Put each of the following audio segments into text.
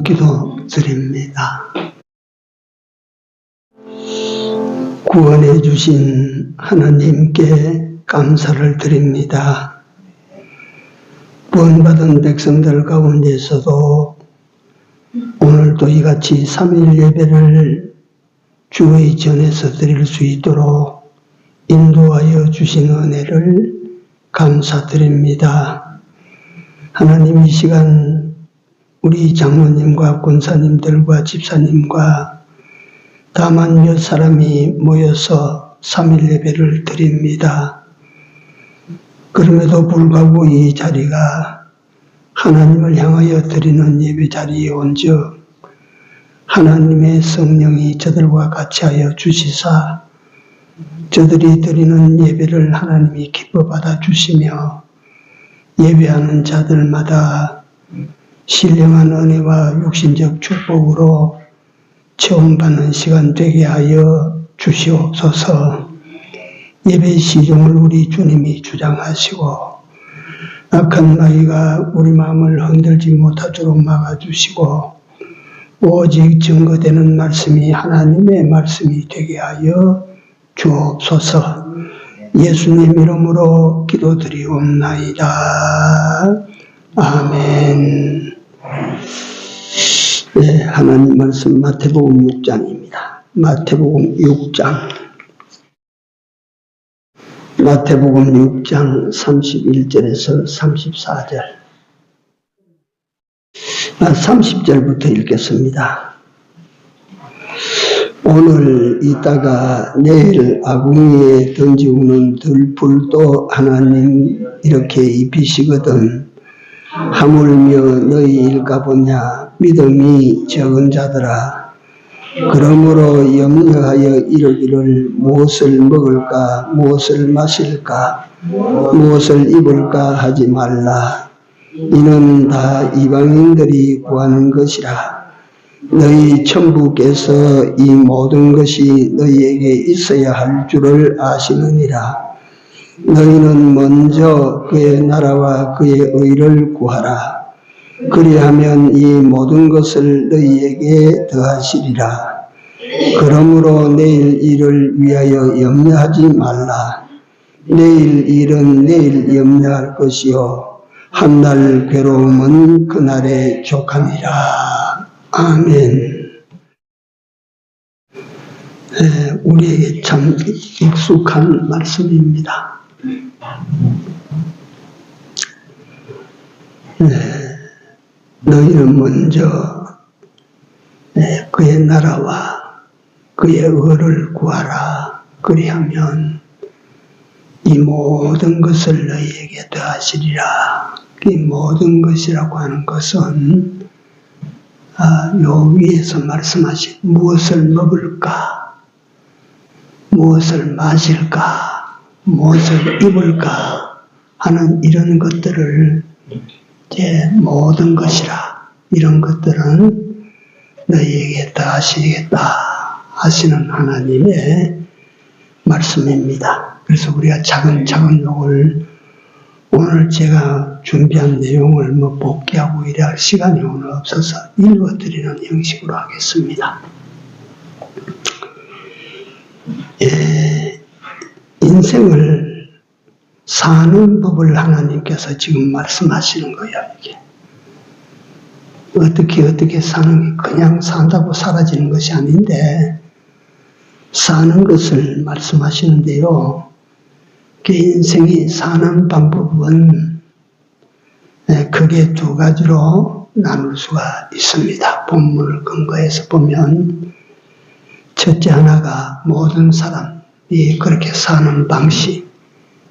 기도드립니다. 구원해 주신 하나님께 감사를 드립니다. 구원받은 백성들 가운데서도 오늘도 이같이 3일 예배를 주의 전에서 드릴 수 있도록 인도하여 주신 은혜를 감사드립니다. 하나님, 이 시간 우리 장로님과 권사님들과 집사님과 다만 몇 사람이 모여서 3일 예배를 드립니다. 그럼에도 불구하고 이 자리가 하나님을 향하여 드리는 예배 자리에 온즉 하나님의 성령이 저들과 같이 하여 주시사 저들이 드리는 예배를 하나님이 기뻐 받아 주시며 예배하는 자들마다 신령한 은혜와 육신적 축복으로 처음 받는 시간 되게 하여 주시옵소서. 예배 시종을 우리 주님이 주장하시고 악한 마귀가 우리 마음을 흔들지 못하도록 막아주시고 오직 증거되는 말씀이 하나님의 말씀이 되게 하여 주옵소서. 예수님 이름으로 기도드리옵나이다. 아멘. 네, 하나님 말씀 마태복음 6장입니다. 마태복음 6장 31절에서 34절 30절부터 읽겠습니다. 오늘 있다가 내일 아궁이에 던지우는 들불도 하나님 이렇게 입히시거든 하물며 너희 일가보냐 믿음이 적은 자들아. 그러므로 염려하여 이르기를 무엇을 먹을까 무엇을 마실까 무엇을 입을까 하지 말라. 이는 다 이방인들이 구하는 것이라. 너희 천부께서 이 모든 것이 너희에게 있어야 할 줄을 아시느니라. 너희는 먼저 그의 나라와 그의 의를 구하라. 그리하면 이 모든 것을 너희에게 더하시리라. 그러므로 내일 일을 위하여 염려하지 말라. 내일 일은 내일 염려할 것이요 한날 괴로움은 그날에 족함이라. 아멘. 우리에게 참 익숙한 말씀입니다. 너희는 먼저 그의 나라와 그의 의를 구하라. 그리하면 이 모든 것을 너희에게 더하시리라. 이 모든 것이라고 하는 것은 요 위에서 말씀하신 무엇을 먹을까, 무엇을 마실까, 무엇을 입을까 하는 이런 것들을 제 모든 것이라 이런 것들은 너희에게 더하시겠다 하시는 하나님의 말씀입니다. 그래서 우리가 차근차근 요걸 오늘 제가 준비한 내용을 복기하고 이래야 할 시간이 오늘 없어서 읽어드리는 형식으로 하겠습니다. 인생을 사는 법을 하나님께서 지금 말씀하시는 거예요. 이게 어떻게 사는 게 그냥 산다고 사라지는 것이 아닌데 사는 것을 말씀하시는데요. 그 인생이 사는 방법은 크게 두 가지로 나눌 수가 있습니다. 본문을 근거해서 보면 첫째 하나가 모든 사람이 그렇게 사는 방식,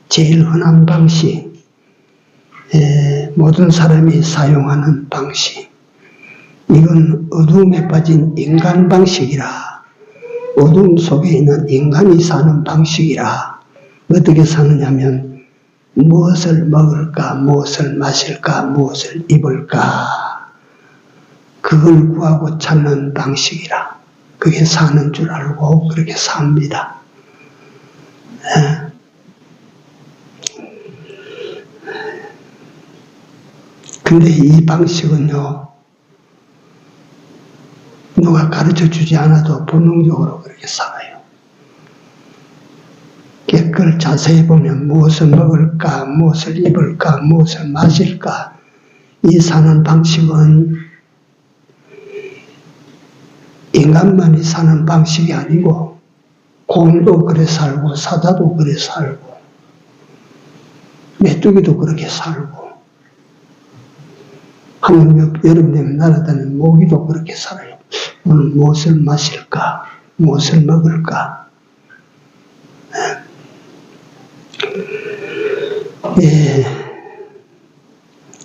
제일 흔한 방식, 모든 사람이 사용하는 방식, 이건 어두움에 빠진 인간 방식이라, 어두움 속에 있는 인간이 사는 방식이라. 어떻게 사느냐면 무엇을 먹을까, 무엇을 마실까, 무엇을 입을까 그걸 구하고 찾는 방식이라. 그게 사는 줄 알고 그렇게 삽니다. 근데 이 방식은요, 누가 가르쳐 주지 않아도 본능적으로 그렇게 살아요. 그걸 자세히 보면 무엇을 먹을까, 무엇을 입을까, 무엇을 마실까, 이 사는 방식은 인간만이 사는 방식이 아니고 곰도 그래 살고 사자도 그래 살고 메뚜기도 그렇게 살고 하물며 여름 되면 날아다니는 모기도 그렇게 살아요. 오늘 무엇을 마실까, 무엇을 먹을까.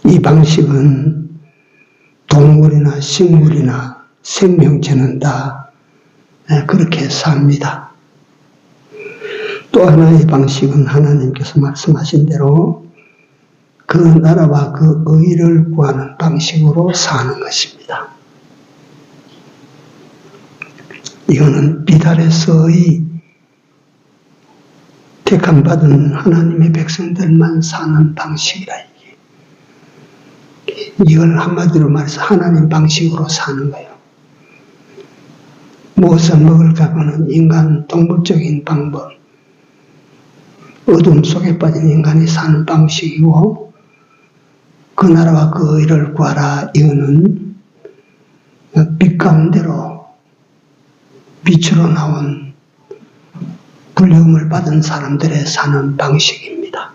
이 방식은 동물이나 식물이나 생명체는 다 그렇게 삽니다. 또 하나의 방식은 하나님께서 말씀하신 대로 그 나라와 그 의를 구하는 방식으로 사는 것입니다. 이거는 비달에서의 택함받은 하나님의 백성들만 사는 방식이라 이걸 한마디로 말해서 하나님 방식으로 사는 거예요. 무엇을 먹을까 하는 인간 동물적인 방법, 어둠 속에 빠진 인간이 사는 방식이고 그 나라와 그 의를 구하라 이거는 빛 가운데로 빛으로 나온 불려움을 받은 사람들의 사는 방식입니다.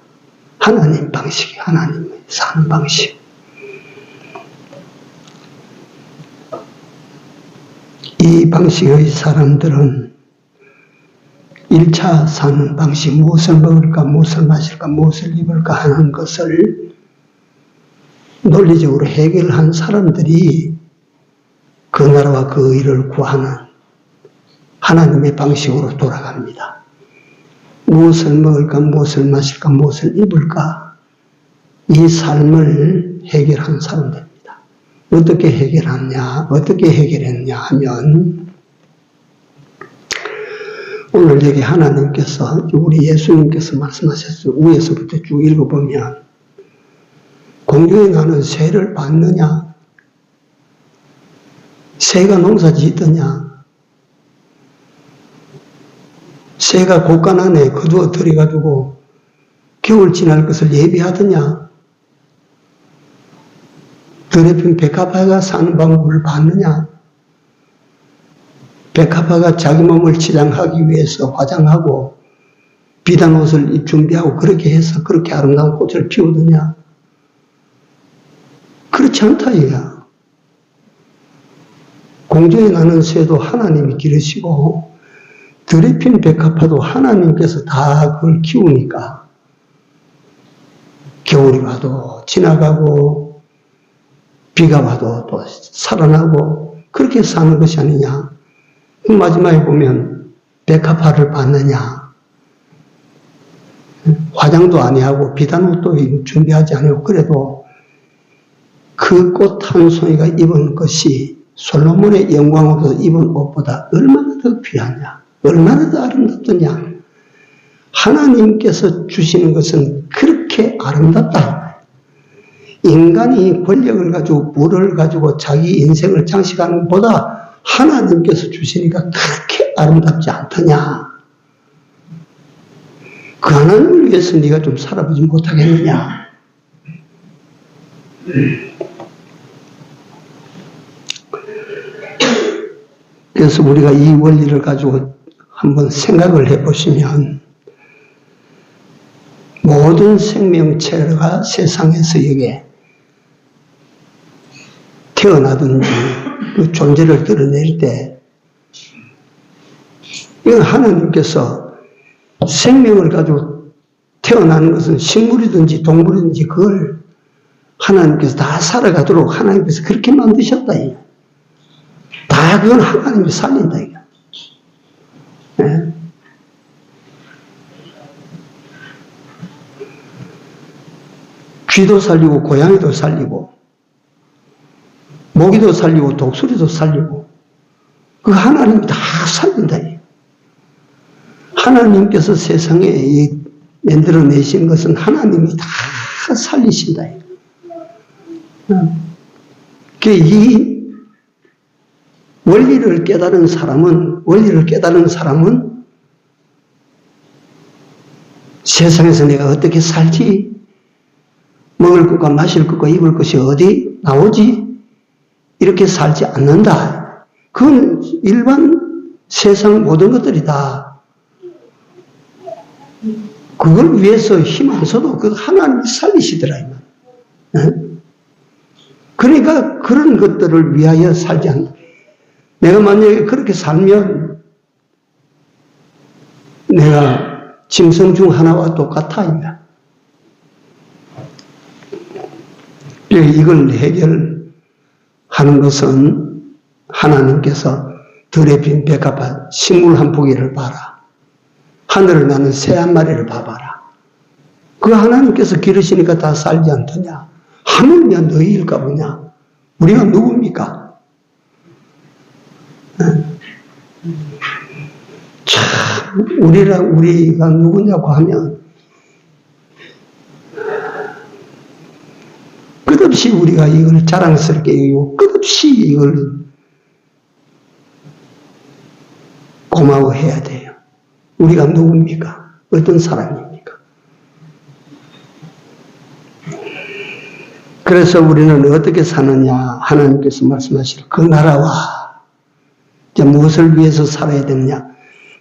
하나님 방식이 하나님의 사는 방식. 이 방식의 사람들은 1차 사는 방식, 무엇을 먹을까, 무엇을 마실까, 무엇을 입을까 하는 것을 논리적으로 해결한 사람들이 그 나라와 그 의를 구하는 하나님의 방식으로 돌아갑니다. 무엇을 먹을까, 무엇을 마실까, 무엇을 입을까, 이 삶을 해결한 사람들입니다. 어떻게 해결하냐, 어떻게 해결했냐 하면 오늘 여기 하나님께서, 우리 예수님께서 말씀하셨어요. 위에서부터 쭉 읽어보면 공중에 나는 새를 봤느냐, 새가 농사 짓더냐, 새가 곳간 안에 거두어 들여가지고 겨울 지날 것을 예비하더냐, 더럽힌 백합화가 사는 방법을 봤느냐, 백합화가 자기 몸을 치장하기 위해서 화장하고 비단 옷을 준비하고 그렇게 해서 그렇게 아름다운 꽃을 피우더냐, 그렇지 않다 이거야. 공중에 나는 새도 하나님이 기르시고 더럽힌 백합화도 하나님께서 다 그걸 키우니까 겨울이 와도 지나가고 비가 와도 또 살아나고 그렇게 사는 것이 아니냐. 마지막에 보면 백합화를 봤느냐, 화장도 아니하고 비단 옷도 준비하지 않고 그래도 그 꽃 한 송이가 입은 것이 솔로몬의 영광으로 입은 옷보다 얼마나 더 귀하냐, 얼마나 더 아름답더냐. 하나님께서 주시는 것은 그렇게 아름답다. 인간이 권력을 가지고 부를 가지고 자기 인생을 장식하는 것보다 하나님께서 주시니까 그렇게 아름답지 않더냐. 그 하나님을 위해서 네가 좀 살아보지 못하겠느냐. 그래서 우리가 이 원리를 가지고 한번 생각을 해보시면 모든 생명체가 세상에서 여기에 태어나든지 그 존재를 드러낼 때 이건 하나님께서 생명을 가지고 태어나는 것은 식물이든지 동물이든지 그걸 하나님께서 다 살아가도록 하나님께서 그렇게 만드셨다. 다 그건 하나님이 살린다. 네? 쥐도 살리고 고양이도 살리고 모기도 살리고 독수리도 살리고 그 하나님이 다 살린다. 하나님께서 세상에 만들어내신 것은 하나님이 다 살리신다. 이 원리를 깨달은 사람은 세상에서 내가 어떻게 살지? 먹을 것과 마실 것과 입을 것이 어디 나오지? 이렇게 살지 않는다. 그건 일반 세상 모든 것들이 다 그걸 위해서 힘 안 써도 그 하나님이 살리시더라. 그러니까 그런 것들을 위하여 살지 않는다. 내가 만약에 그렇게 살면 내가 짐승 중 하나와 똑같아. 이걸 해결하는 것은 하나님께서 들에 빈 백합화 식물 한 포기를 봐라. 하늘을 나는 새 한 마리를 봐봐라. 그 하나님께서 기르시니까 다 살지 않더냐. 하물며 너희일까 보냐. 우리가 누굽니까? 참 우리가 누구냐고 하면 끝없이 우리가 이걸 자랑스럽게 여기고 끝없이 이걸 고마워해야 돼요. 우리가 누굽니까? 어떤 사람입니까? 그래서 우리는 어떻게 사느냐? 하나님께서 말씀하시는 그 나라와 이제 무엇을 위해서 살아야 되느냐?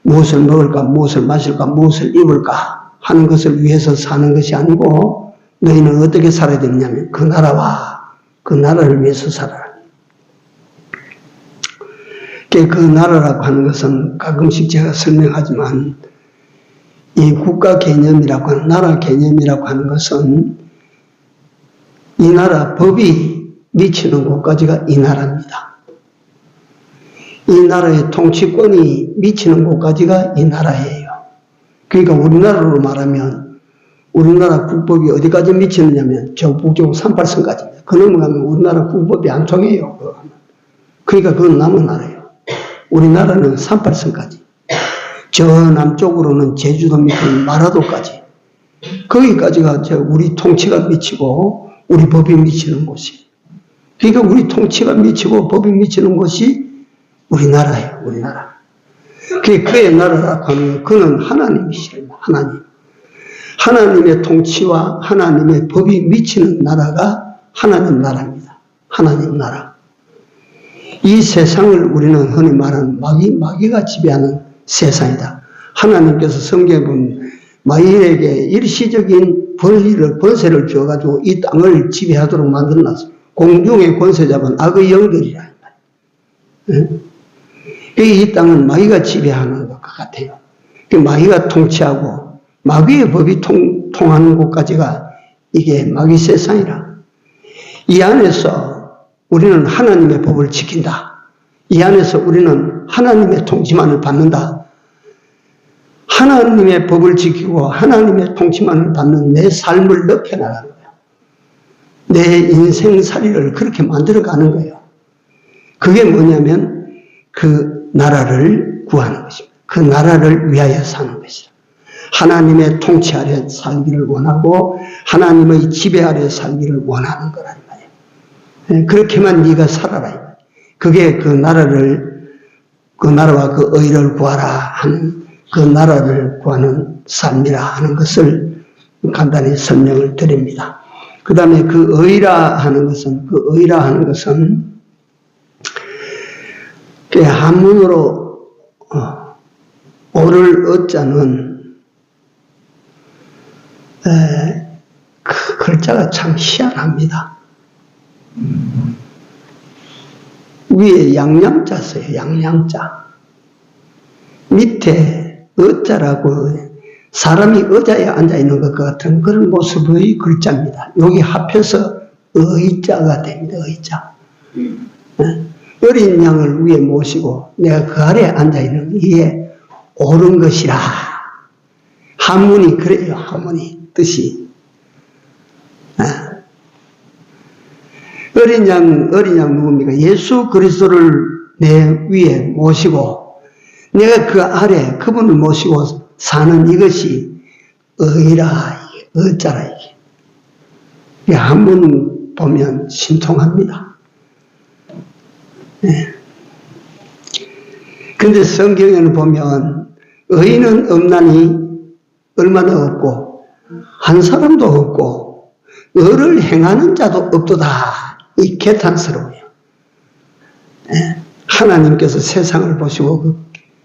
무엇을 먹을까? 무엇을 마실까? 무엇을 입을까? 하는 것을 위해서 사는 것이 아니고 너희는 어떻게 살아야 되느냐면 그 나라와 그 나라를 위해서 살아라. 그 나라라고 하는 것은 가끔씩 제가 설명하지만 이 국가 개념이라고 하는 나라 개념이라고 하는 것은 이 나라 법이 미치는 곳까지가 이 나라입니다. 이 나라의 통치권이 미치는 곳까지가 이 나라예요. 그러니까 우리나라로 말하면 우리나라 국법이 어디까지 미치느냐면 저 북쪽 38선까지입니다. 그 넘어가면 우리나라 국법이 안 통해요. 그러니까 그건 남은 나라예요. 우리나라는 38선까지. 저 남쪽으로는 제주도 밑에 마라도까지. 거기까지가 우리 통치가 미치고 우리 법이 미치는 곳이. 그러니까 우리 통치가 미치고 법이 미치는 곳이 우리나라예요. 우리나라. 그의 나라라고 하는 그는 하나님이시랍니다. 하나님. 하나님의 통치와 하나님의 법이 미치는 나라가 하나님 나라입니다. 하나님 나라. 이 세상을 우리는 흔히 말하는 마귀가 지배하는 세상이다. 하나님께서 성경에 보면 마귀에게 일시적인 권세를 주어가지고 이 땅을 지배하도록 만들어놨어. 공중의 권세 잡은 악의 영들이라. 이 땅은 마귀가 지배하는 것 같아요. 마귀가 통치하고 마귀의 법이 통하는 곳까지가 이게 마귀 세상이라. 이 안에서 우리는 하나님의 법을 지킨다. 이 안에서 우리는 하나님의 통치만을 받는다. 하나님의 법을 지키고 하나님의 통치만을 받는 내 삶을 넓혀나가는 거예요. 내 인생살이를 그렇게 만들어가는 거예요. 그게 뭐냐면 그 나라를 구하는 것입니다. 그 나라를 위하여 사는 것이다. 하나님의 통치 아래 살기를 원하고 하나님의 지배 아래 살기를 원하는 거란 말이에요. 그렇게만 네가 살아라. 그게 그 나라와 그 의를 구하라 하는 그 나라를 구하는 삶이라 하는 것을 간단히 설명을 드립니다. 그 다음에 그 의라 하는 것은 한문으로 오를 어자는 그 글자가 참 희한합니다. 위에 양양자 써요. 양양자. 밑에 어자라고 사람이 의자에 앉아있는 것 같은 그런 모습의 글자입니다. 여기 합해서 의자가 됩니다. 의자. 어린 양을 위에 모시고 내가 그 아래에 앉아있는 이에 옳은 것이라. 한문이 그래요. 한문이 뜻이. 어린 양 누굽니까? 예수 그리스도를 내 위에 모시고 내가 그 아래 그분을 모시고 사는 이것이 의라. 의자라. 이게 한문 보면 신통합니다. 네. 근데 성경에는 보면 의인은 없나니 얼마나 없고 한 사람도 없고 의를 행하는 자도 없도다. 이 개탄스러워요. 하나님께서 세상을 보시고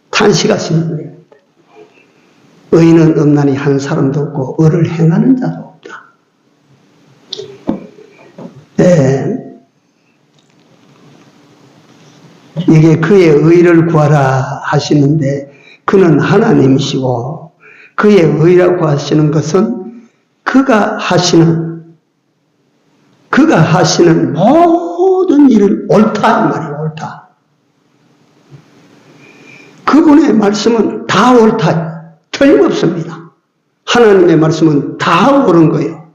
탄식하시는 거예요. 의인은 없나니 한 사람도 없고 의를 행하는 자도 없다. 이게 그의 의를 구하라 하시는데 그는 하나님이시고 그의 의라고 하시는 것은 그가 하시는 모든 일을 옳다 이 말이에요. 옳다. 그분의 말씀은 다 옳다. 틀림없습니다. 하나님의 말씀은 다 옳은 거예요.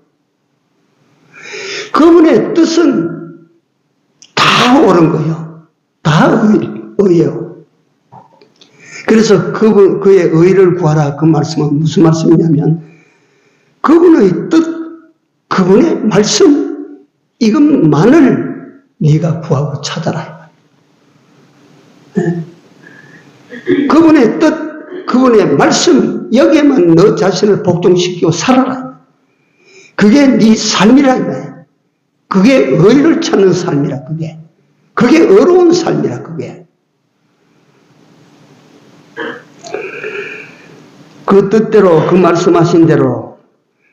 그분의 뜻은 다 옳은 거예요. 다 의예요. 그래서 그의 의를 구하라 그 말씀은 무슨 말씀이냐면 그분의 뜻, 그분의 말씀 이것만을 네가 구하고 찾아라. 그분의 뜻, 그분의 말씀 여기에만 너 자신을 복종시키고 살아라. 그게 네 삶이라. 그게 의를 찾는 삶이라. 그게 어려운 삶이라. 그게 그 뜻대로 그 말씀하신 대로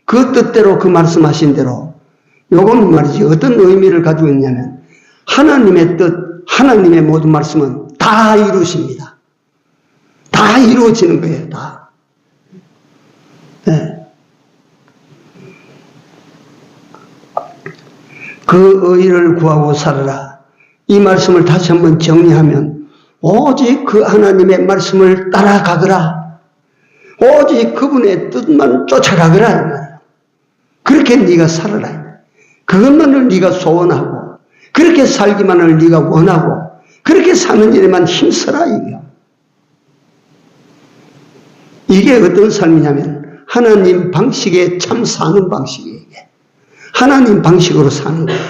그 뜻대로 그 말씀하신 대로 요건 말이지 어떤 의미를 가지고 있냐면 하나님의 뜻, 하나님의 모든 말씀은 다 이루십니다. 다 이루어지는 거예요. 다. 네. 그 의를 구하고 살아라. 이 말씀을 다시 한번 정리하면 오직 그 하나님의 말씀을 따라가거라. 오직 그분의 뜻만 쫓아가거라. 그렇게 네가 살아라. 그것만을 네가 소원하고 그렇게 살기만을 네가 원하고 그렇게 사는 일에만 힘써라. 이게 어떤 삶이냐면 하나님 방식에 참 사는 방식이에요. 이게. 하나님 방식으로 사는 거예요.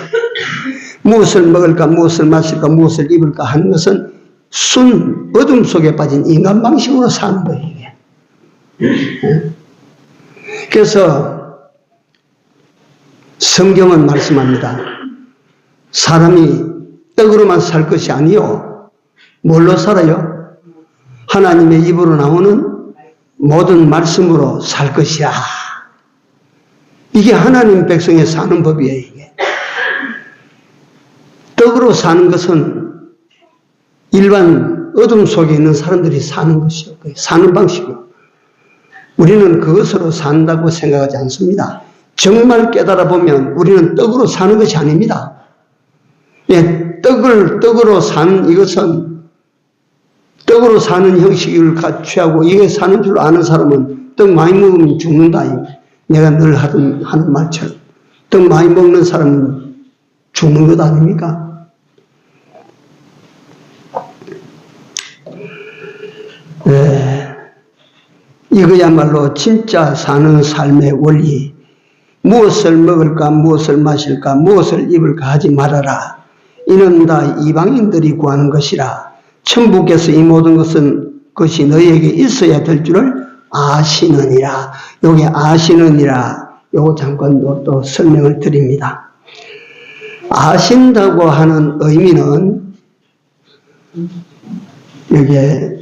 무엇을 먹을까 무엇을 마실까 무엇을 입을까 하는 것은 순 어둠 속에 빠진 인간 방식으로 사는 거예요. 이게. 그래서 성경은 말씀합니다. 사람이 떡으로만 살 것이 아니요. 뭘로 살아요? 하나님의 입으로 나오는 모든 말씀으로 살 것이야. 이게 하나님 백성의 사는 법이에요. 이게. 떡으로 사는 것은 일반 어둠 속에 있는 사람들이 사는 것이요. 사는 방식이요. 우리는 그것으로 산다고 생각하지 않습니다. 정말 깨달아 보면 우리는 떡으로 사는 것이 아닙니다. 예, 떡으로 사는 이것은 떡으로 사는 형식을 취하고 이게 사는 줄 아는 사람은 떡 많이 먹으면 죽는다. 내가 늘 하는 말처럼 떡 많이 먹는 사람은 죽는 것 아닙니까? 네. 이거야말로 진짜 사는 삶의 원리. 무엇을 먹을까 무엇을 마실까 무엇을 입을까 하지 말아라. 이는 다 이방인들이 구하는 것이라. 천부께서 이 모든 것이 너희에게 있어야 될 줄을 아시느니라. 여기 아시느니라. 요거 잠깐 또 설명을 드립니다. 아신다고 하는 의미는 여기에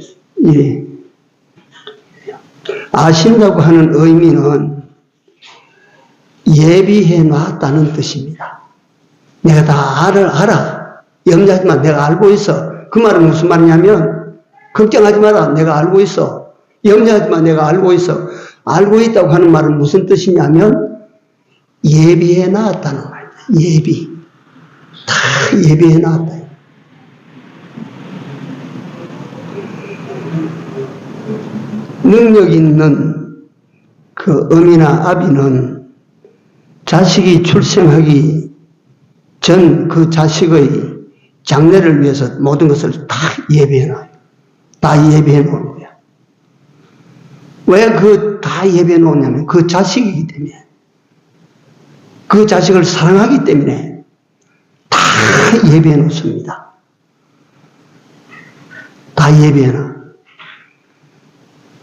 아신다고 하는 의미는 예비해 놨다는 뜻입니다. 내가 다 알아. 염려하지 마. 내가 알고 있어. 그 말은 무슨 말이냐면 걱정하지 마라. 내가 알고 있어. 염려하지 마. 내가 알고 있어. 알고 있다고 하는 말은 무슨 뜻이냐면 예비해 놨다는 말이다. 예비. 다 예비해 놨다. 능력 있는 그 어미나 아비는 자식이 출생하기 전 그 자식의 장래를 위해서 모든 것을 다 예비해놔요. 다 예비해놓은 거야. 왜 다 예비해놓냐면 그 자식이기 때문에. 그 자식을 사랑하기 때문에 다 예비해놓습니다. 다 다 예비해놔.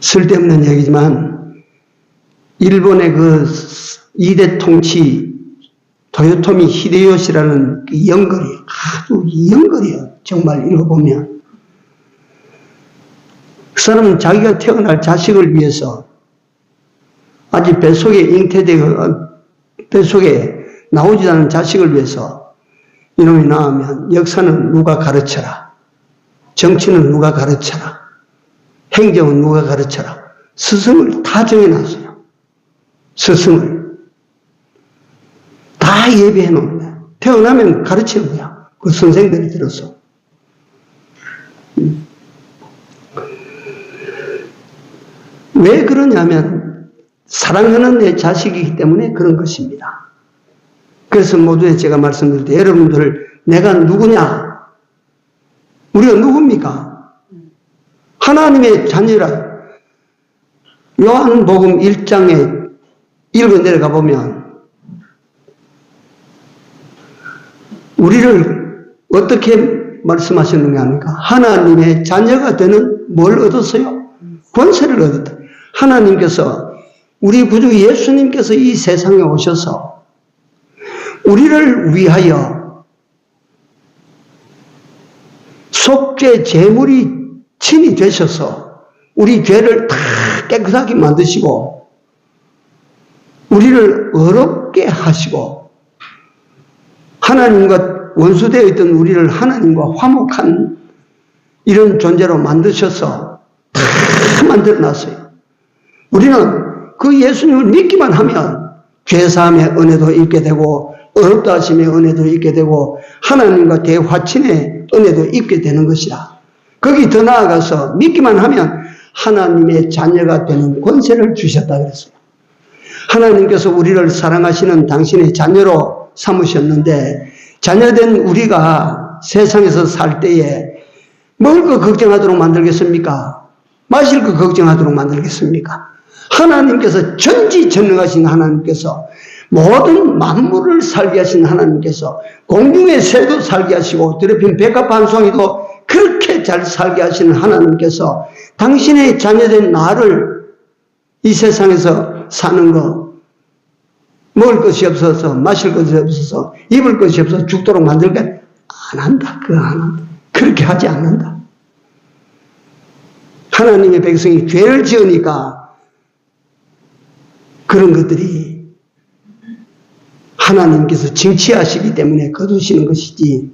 쓸데없는 얘기지만 일본의 그 2대 통치 도요토미 히데요시라는 그 연거리, 아주 연거리요. 정말 읽어보면. 그 사람은 자기가 태어날 자식을 위해서 아직 뱃속에 잉태되어 뱃속에 나오지 않은 자식을 위해서 이놈이 나오면 역사는 누가 가르쳐라. 정치는 누가 가르쳐라. 행정은 누가 가르쳐라. 스승을 다 정해놨어요. 스승을. 다 예비해 놓은 거야. 태어나면 가르치는 거야. 그 선생들이 들어서. 왜 그러냐면 사랑하는 내 자식이기 때문에 그런 것입니다. 그래서 모두에 제가 말씀드릴 때 여러분들 내가 누구냐? 우리가 누굽니까? 하나님의 자녀라. 요한복음 1장에 읽어 내려가 보면 우리를 어떻게 말씀하셨는가 합니까? 하나님의 자녀가 되는 뭘 얻었어요? 권세를 얻었다. 하나님께서 우리 구주 예수님께서 이 세상에 오셔서 우리를 위하여 속죄 제물이 친히 되셔서 우리 죄를 다 깨끗하게 만드시고 우리를 의롭게 하시고 하나님과 원수되어 있던 우리를 하나님과 화목한 이런 존재로 만드셔서 다 만들어놨어요. 우리는 그 예수님을 믿기만 하면 죄사함의 은혜도 있게 되고 의롭다 하심의 은혜도 있게 되고 하나님과 대화친의 은혜도 있게 되는 것이라. 거기 더 나아가서 믿기만 하면 하나님의 자녀가 되는 권세를 주셨다 그랬어요. 하나님께서 우리를 사랑하시는 당신의 자녀로 삼으셨는데 자녀된 우리가 세상에서 살 때에 먹을 거 걱정하도록 만들겠습니까? 마실 거 걱정하도록 만들겠습니까? 하나님께서 전지전능하신 하나님께서 모든 만물을 살게 하신 하나님께서 공중의 새도 살게 하시고 더럽힌 백합반송이도 그렇게 잘 살게 하시는 하나님께서 당신의 자녀된 나를 이 세상에서 사는 거 먹을 것이 없어서 마실 것이 없어서 입을 것이 없어서 죽도록 만들게 안 한다. 그거 안 한다. 그렇게 하지 않는다. 하나님의 백성이 죄를 지으니까 그런 것들이 하나님께서 징치하시기 때문에 거두시는 것이지.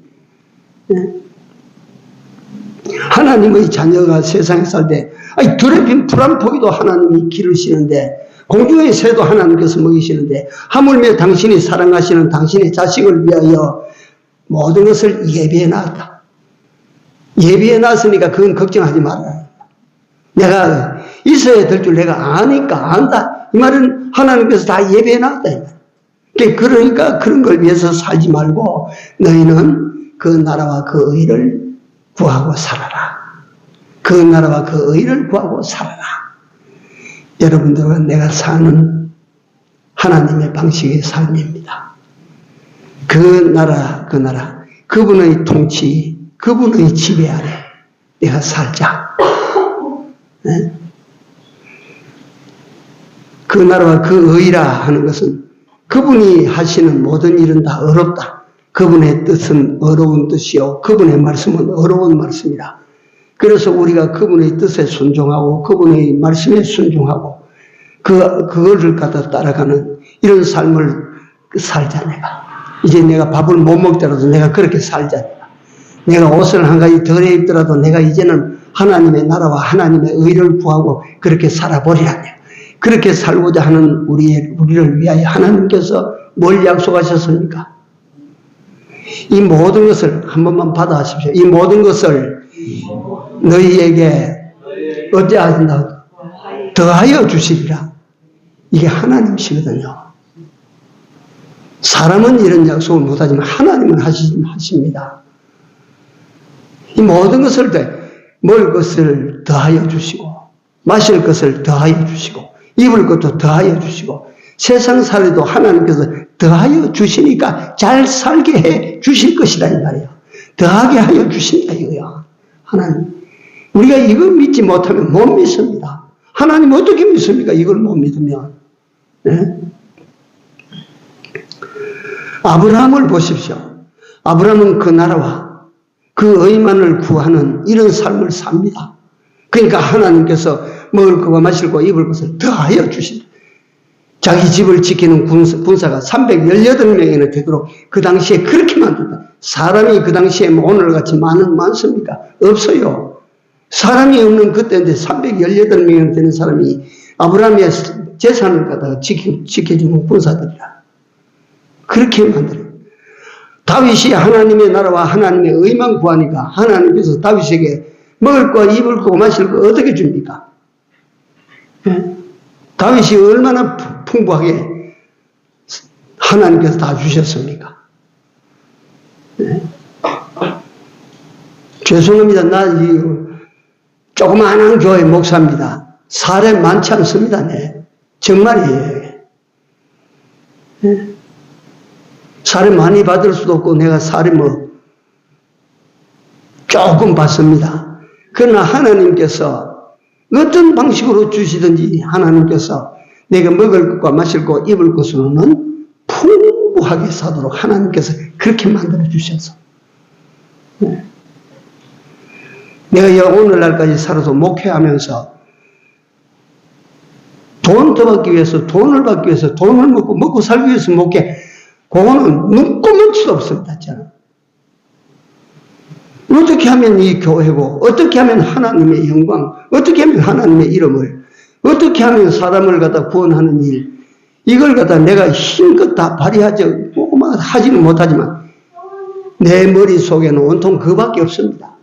하나님의 자녀가 세상에 살 때 더럽힌 풀 한 포기도 하나님이 기르시는데 공중의 새도 하나님께서 먹이시는데 하물며 당신이 사랑하시는 당신의 자식을 위하여 모든 것을 예비해 놨다. 예비해 놨으니까 그건 걱정하지 말아라. 내가 있어야 될 줄 내가 아니까 안다. 이 말은 하나님께서 다 예비해 놨다. 그러니까 그런 걸 위해서 살지 말고 너희는 그 나라와 그 의를 구하고 살아라. 그 나라와 그 의를 구하고 살아라. 여러분들과 내가 사는 하나님의 방식의 삶입니다. 그 나라, 그분의 통치, 그분의 지배 아래 내가 살자. 네? 그 나라와 그 의라 하는 것은 그분이 하시는 모든 일은 다 어렵다. 그분의 뜻은 어려운 뜻이요. 그분의 말씀은 어려운 말씀이라. 그래서 우리가 그분의 뜻에 순종하고 그분의 말씀에 순종하고 그거를 갖다 따라가는 이런 삶을 살자 내가. 이제 내가 밥을 못 먹더라도 내가 그렇게 살자 내가 옷을 한 가지 덜 입더라도 내가 이제는 하나님의 나라와 하나님의 의를 구하고 그렇게 살아버리라. 그렇게 살고자 하는 우리를 위하여 하나님께서 뭘 약속하셨습니까? 이 모든 것을 한 번만 받아하십시오. 이 모든 것을 너희에게 어찌하신다? 더하여 주시리라. 이게 하나님이시거든요. 사람은 이런 약속을 못하지만 하나님은 하십니다. 이 모든 것을 먹을 것을 더하여 주시고 마실 것을 더하여 주시고 입을 것도 더하여 주시고 세상 살이도 하나님께서 더하여 주시니까 잘 살게 해 주실 것이다 이 말이에요. 더하게 하여 주신다 이거야. 하나님. 우리가 이걸 믿지 못하면 못 믿습니다. 하나님 어떻게 믿습니까? 이걸 못 믿으면. 네? 아브라함을 보십시오. 아브라함은 그 나라와 그 의만을 구하는 이런 삶을 삽니다. 그러니까 하나님께서 먹을 거와 마실 거 입을 것을 더하여 주신다. 자기 집을 지키는 군사가 318명이나 되도록 그 당시에 그렇게 만든다. 사람이 그 당시에 오늘같이 많습니까? 없어요. 사람이 없는 그때인데 318명이나 되는 사람이 아브라함의 재산을 갖다가 지켜주는 군사들이라. 그렇게 만들어요. 다윗이 하나님의 나라와 하나님의 의만 구하니까 하나님께서 다윗에게 먹을 거, 입을 거, 마실 거 어떻게 줍니까? 네? 다윗이 얼마나 풍부하게 하나님께서 다 주셨습니까? 네? 죄송합니다. 나 조그마한 교회 목사입니다. 사례 많지 않습니다. 네. 정말이에요. 네? 사례 많이 받을 수도 없고 내가 사례 조금 받습니다. 그러나 하나님께서 어떤 방식으로 주시든지 하나님께서 내가 먹을 것과 마실 것, 입을 것으로는 풍부하게 사도록 하나님께서 그렇게 만들어 주셔서 네. 내가 오늘날까지 살아서 목회하면서 돈 더 받기 위해서, 돈을 받기 위해서, 돈을 먹고 살기 위해서 목회, 그거는 눈꼽을 수도 없습니다. 저는. 어떻게 하면 이 교회고, 어떻게 하면 하나님의 영광, 어떻게 하면 하나님의 이름을, 어떻게 하면 사람을 갖다 구원하는 일, 이걸 갖다 내가 힘껏 다 발휘하지, 하지는 못하지만, 내 머릿속에는 온통 그밖에 없습니다.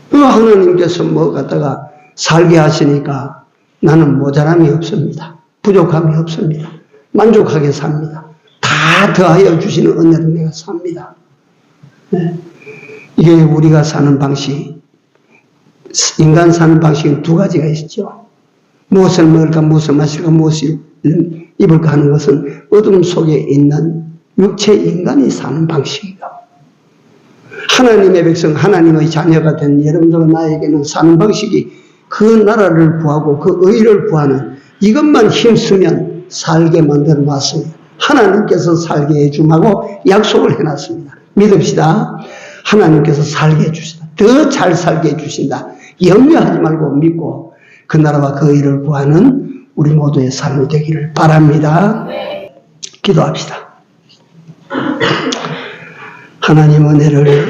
그 하나님께서 뭐 갖다가 살게 하시니까 나는 모자람이 없습니다. 부족함이 없습니다. 만족하게 삽니다. 다 더하여 주시는 은혜로 내가 삽니다. 네. 이게 우리가 사는 방식, 인간 사는 방식은 두 가지가 있죠. 무엇을 먹을까, 무엇을 마실까, 무엇을 입을까 하는 것은 어둠 속에 있는 육체 인간이 사는 방식이고, 하나님의 백성, 하나님의 자녀가 된 여러분들 나에게는 사는 방식이 그 나라를 구하고 그 의를 구하는 이것만 힘쓰면 살게 만들어 놨습니다. 하나님께서 살게 해줌하고 약속을 해놨습니다. 믿읍시다. 하나님께서 살게 해주신다. 더 잘 살게 해주신다. 염려하지 말고 믿고 그 나라와 그 의를 구하는 우리 모두의 삶이 되기를 바랍니다. 기도합시다. 하나님 은혜를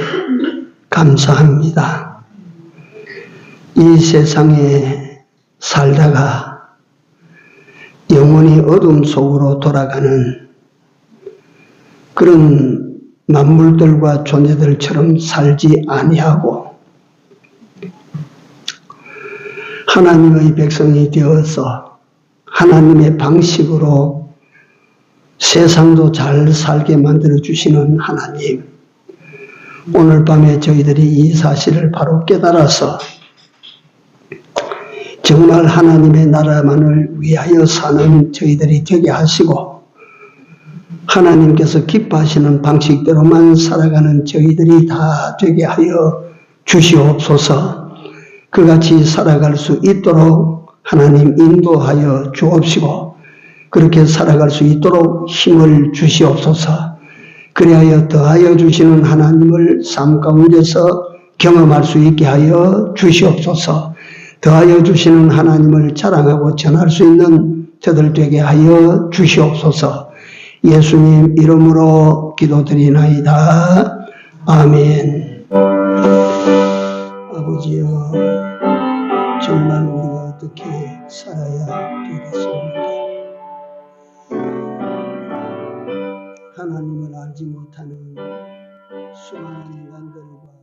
감사합니다. 이 세상에 살다가 영원히 어둠 속으로 돌아가는 그런 만물들과 존재들처럼 살지 아니하고 하나님의 백성이 되어서 하나님의 방식으로 세상도 잘 살게 만들어 주시는 하나님, 오늘 밤에 저희들이 이 사실을 바로 깨달아서 정말 하나님의 나라만을 위하여 사는 저희들이 되게 하시고 하나님께서 기뻐하시는 방식대로만 살아가는 저희들이 다 되게 하여 주시옵소서. 그같이 살아갈 수 있도록 하나님 인도하여 주옵시고 그렇게 살아갈 수 있도록 힘을 주시옵소서. 그리하여 더하여 주시는 하나님을 삶 가운데서 경험할 수 있게 하여 주시옵소서. 더하여 주시는 하나님을 자랑하고 전할 수 있는 저들 되게 하여 주시옵소서. 예수님 이름으로 기도드리나이다. 아멘. 아버지여, 정말 우리가 어떻게 살아야 되겠습니까? 하나님을 알지 못하는 수많은 인간들과